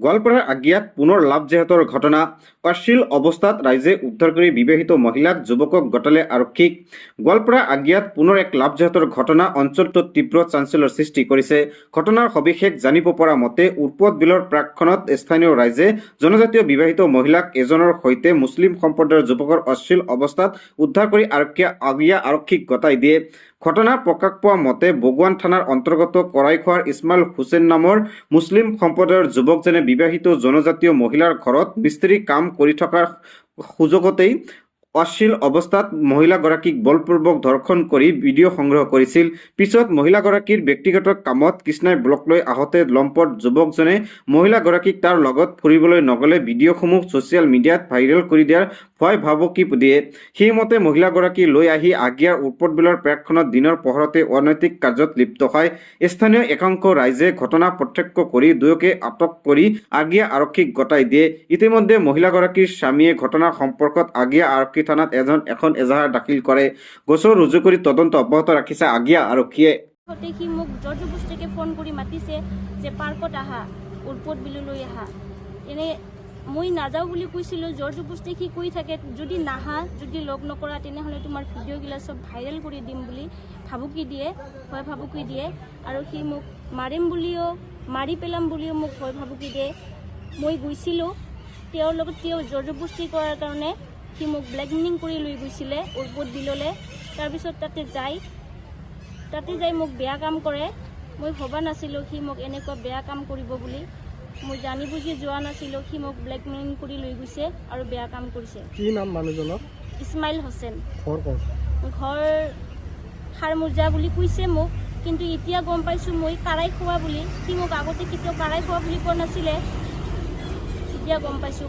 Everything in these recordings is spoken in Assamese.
গোৱালপাৰাৰ আগিয়াত পুনৰ লাভজেহাতৰ ঘটনা। অশ্লীল অৱস্থাত ৰাইজে উদ্ধাৰ কৰি বিবাহিত মহিলাক যুৱকক গতালে আৰক্ষীক। গোৱালপাৰা আগিয়াত পুনৰ এক লাভজেহাতৰ ঘটনা অঞ্চলটোত তীব্ৰ চাঞ্চল্যৰ সৃষ্টি কৰিছে। ঘটনাৰ সবিশেষ জানিব পৰা মতে উৰপদ বিলৰ প্ৰাকখনত স্থানীয় ৰাইজে জনজাতীয় বিবাহিত মহিলাক এজনৰ সৈতে মুছলিম সম্প্ৰদায়ৰ যুৱকৰ অশ্লীল অৱস্থাত উদ্ধাৰ কৰি আৰক্ষীয়ে আগিয়া আৰক্ষীক গতাই দিয়ে। ঘটনাৰ প্ৰকাশ পোৱা মতে বগুৱান থানাৰ অন্তৰ্গত কৰাইখোৱাৰ ইছমাইল হুছেইন নামৰ মুছলিম সম্প্ৰদায়ৰ যুৱকজনে বিবাহিত জনজাতীয় মহিলাৰ ঘৰত মিস্ত্ৰী কাম কৰি থকাৰ সুযোগতেই অশ্লীল অৱস্থাত মহিলাগৰাকীক বলপূৰ্বক ধৰ্ষণ কৰি ভিডিঅ' সংগ্ৰহ কৰিছিল। পিছত মহিলাগৰাকীৰ ব্যক্তিগত কামত কৃষ্ণাই ব্লকলৈ আহোঁতে লম্পট যুৱকজনে মহিলাগৰাকীক তাৰ লগত ফুৰিবলৈ নগ'লে ভিডিঅ'সমূহ ছ'চিয়েল মিডিয়াত ভাইৰেল কৰি দিয়াৰ ভয় ভাবুকি দিয়ে। সেইমতে মহিলাগৰাকী লৈ আহি আগিয়াৰ উৰপদ বিলৰ প্ৰাকখনত দিনৰ পোহৰতে অনৈতিক কাৰ্যত লিপ্ত হয়। স্থানীয় একাংশ ৰাইজে ঘটনা প্ৰত্যক্ষ কৰি দুয়োকে আটক কৰি আগিয়া আৰক্ষীক গতাই দিয়ে। ইতিমধ্যে মহিলাগৰাকীৰ স্বামীয়ে ঘটনাৰ সম্পৰ্কত আগিয়া আৰক্ষী থানাত এখন এজাহাৰ দাখিল কৰে। গোচৰ ৰুজু কৰি তদন্ত অব্যাহত ৰাখিছে আগিয়া আৰক্ষীয়ে। সি মোক জৰ্জবস্তিকে ফোন কৰি মাতিছে যে পাৰ্কত আহা, উৰপদ বিললৈ আহা। এনে মই নাযাওঁ বুলি কৈছিলোঁ। জৰ্জবস্তি সি কৈ থাকে যদি নাহা, যদি লগ নকৰা তেনেহ'লে তোমাৰ ভিডিঅ'গিলা চব ভাইৰেল কৰি দিম বুলি ভাবুকি দিয়ে, ভয় ভাবুকি দিয়ে। আৰু সি মোক মাৰিম বুলিও, মাৰি পেলাম বুলিও মোক ভয় ভাবুকি দিয়ে। মই গৈছিলোঁ তেওঁৰ লগত, তেওঁ জৰ্জবস্তি কৰাৰ কাৰণে সি মোক ব্লেকমেইলিং কৰি লৈ গৈছিলে উৰপদ বিললৈ। তাৰপিছত তাতে যাই মোক বেয়া কাম কৰে। মই ভবা নাছিলোঁ সি মোক এনেকুৱা বেয়া কাম কৰিব বুলি। মই জানি বুজি যোৱা নাছিলোঁ। সি মোক ব্লেকমেইলিং কৰি লৈ গৈছে আৰু বেয়া কাম কৰিছে। কি নাম মানুহজনৰ? ইছমাইল হুছেইন। ঘৰ ক'ত? ঘৰ খাৰমুজা বুলি কৈছে মোক, কিন্তু এতিয়া গম পাইছোঁ মই কাৰাই খোৱা বুলি। সি মোক আগতে কেতিয়াও কাৰাই খোৱা বুলি কোৱা নাছিলে, এতিয়া গম পাইছোঁ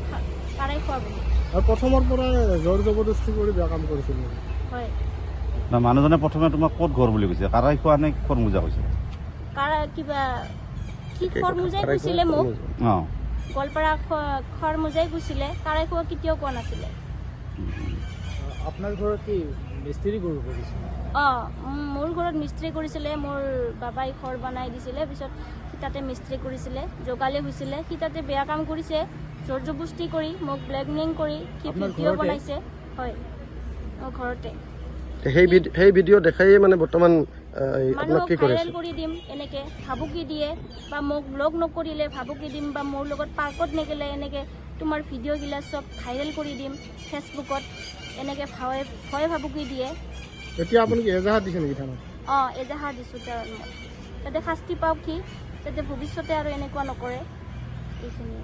কাৰাই খোৱা বুলি। আৰু প্ৰথমৰ পৰা জোৰ জবৰদস্তি কৰি বেয়া কাম কৰিছিল? হয়। না মানুহজনে প্ৰথমে তোমাক ক'ত ঘৰ বুলি কৈছে? কাৰাই খোৱা নে খৰমুজা কৈছে? কিবা সি খৰমুজাই কৈছিলে মোক। অঁ, গোৱালপাৰা খৰমুজাই কৈছিলে, কাৰাই খোৱা কেতিয়াও কোৱা নাছিলে। আপোনাৰ ঘৰত কি মিস্ত্ৰী কৰিছিল? অঁ, মোৰ ঘৰত মিস্ত্ৰী কৰিছিলে। মোৰ বাবাই ঘৰ বনাই দিছিলে, পিছত সি তাতে মিস্ত্ৰী কৰিছিলে, জগালে হৈছিলে। সি তাতে বেয়া কাম কৰিছে, জৰ্জবস্তি কৰি মোক ব্লেকমেইলিং কৰি সি ভিডিঅ' বনাইছে। হয়, মোৰ ঘৰতে। সেই ভিডিঅ' দেখাই মানে বৰ্তমান মানুহক ভাইৰেল কৰি দিম এনেকে ভাবুকি দিয়ে, বা মোক লগ নকৰিলে ভাবুকি দিম, বা মোৰ লগত পাৰ্কত নেগেলে এনেকে তোমাৰ ভিডিঅ'গিলা চব ভাইৰেল কৰি দিম ফেচবুকত, এনেকে ভয় ভাবুকি দিয়ে। এতিয়া আপুনি কি এজাহাৰ দিছে নেকি থানাত? অঁ, এজাহাৰ দিছোঁ তাৰ মই, যাতে শাস্তি পাওক সি, যাতে ভৱিষ্যতে আৰু এনেকুৱা নকৰে এইখিনি।